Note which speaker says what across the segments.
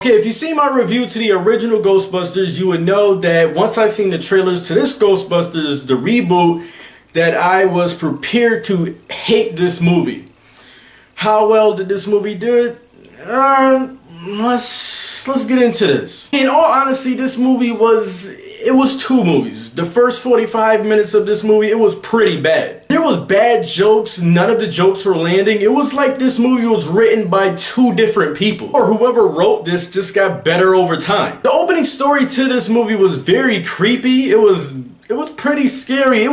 Speaker 1: Okay, if you've seen my review to the original Ghostbusters, you would know that once I seen the trailers to this Ghostbusters, the reboot, that I was prepared to hate this movie. How well did this movie do it? Let's get into this. In all honesty, this movie was two movies. The first 45 minutes of this movie, it was pretty bad. There was bad jokes, none of the jokes were landing. It was like this movie was written by two different people, or whoever wrote this just got better over time. The opening story to this movie was very creepy. It was pretty scary.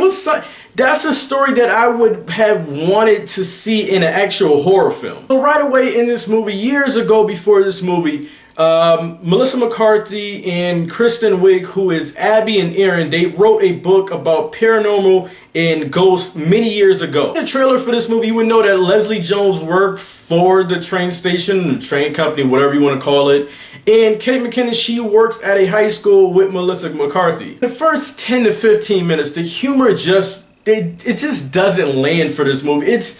Speaker 1: That's a story that I would have wanted to see in an actual horror film. So right away in this movie, years ago before this movie, Melissa McCarthy and Kristen Wiig, who is Abby and Aaron, they wrote a book about paranormal and ghosts many years ago. In the trailer for this movie, you would know that Leslie Jones worked for the train station, the train company, whatever you want to call it. And Kate McKinnon, she works at a high school with Melissa McCarthy. The first 10 to 15 minutes, the humor it just doesn't land for this movie. It's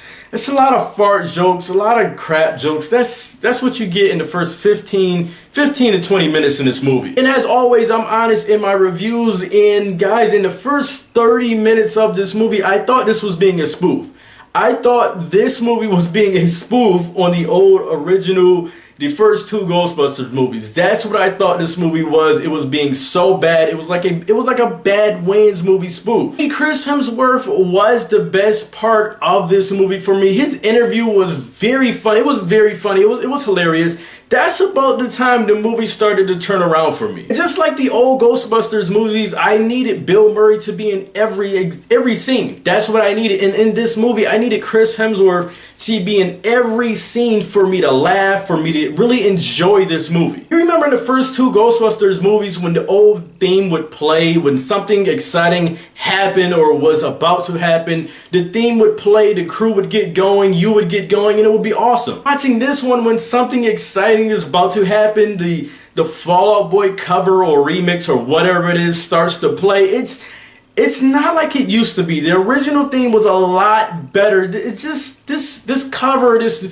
Speaker 1: a lot of fart jokes, a lot of crap jokes. That's what you get in the first 15 to 20 minutes in this movie. And as always, I'm honest in my reviews. And guys, in the first 30 minutes of this movie, I thought this was being a spoof. I thought this movie was being a spoof on the old original, the first two Ghostbusters movies. That's what I thought this movie was. It was being so bad. It was like a bad Wayne's movie spoof. Chris Hemsworth was the best part of this movie for me. His interview was very funny. It was very funny. It was hilarious. That's about the time the movie started to turn around for me. Just like the old Ghostbusters movies, I needed Bill Murray to be in every scene. That's what I needed. And in this movie, I needed Chris Hemsworth to be in every scene for me to laugh, for me to really enjoy this movie. You remember in the first two Ghostbusters movies when the old theme would play, when something exciting happened or was about to happen, the theme would play, the crew would get going, you would get going, and it would be awesome. Watching this one, when something exciting is about to happen, the Fall Out Boy cover or remix or whatever it is starts to play, it's not like it used to be. The original theme was a lot better. It's just this cover, this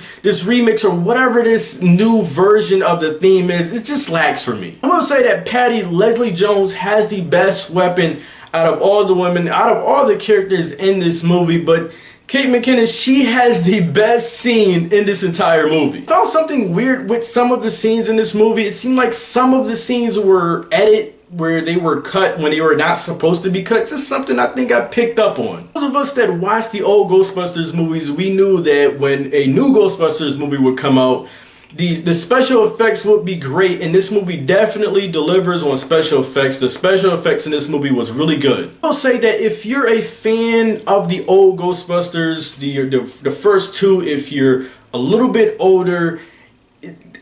Speaker 1: remix or whatever this new version of the theme is, it just lacks for me. I'm gonna say that Patty Leslie Jones has the best weapon out of all the women, out of all the characters in this movie, but Kate McKinnon, she has the best scene in this entire movie. I found something weird with some of the scenes in this movie. It seemed like some of the scenes were edited where they were cut when they were not supposed to be cut. Just something I think I picked up on. Those of us that watched the old Ghostbusters movies, we knew that when a new Ghostbusters movie would come out, the special effects would be great, and this movie definitely delivers on special effects. The special effects in this movie was really good. I'll say that if you're a fan of the old Ghostbusters, the first two, if you're a little bit older,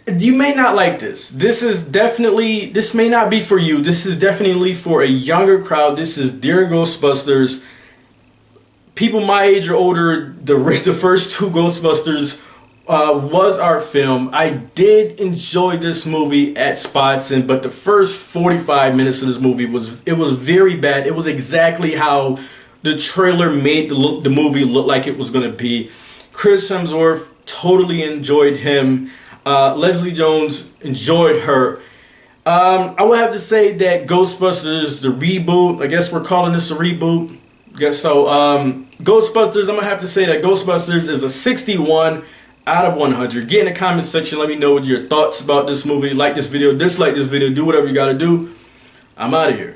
Speaker 1: you may not like this. This may not be for you. This is definitely for a younger crowd. This is Dear Ghostbusters. People my age or older, the first two Ghostbusters was our film. I did enjoy this movie at spots, but the first 45 minutes of this movie was very bad. It was exactly how the trailer made the movie look like it was going to be. Chris Hemsworth, totally enjoyed him. Leslie Jones, enjoyed her. I would have to say that Ghostbusters, the reboot, I guess we're calling this a reboot. Ghostbusters, I'm going to have to say that Ghostbusters is a 61 out of 100. Get in the comment section. Let me know what your thoughts about this movie. Like this video, dislike this video, do whatever you got to do. I'm out of here.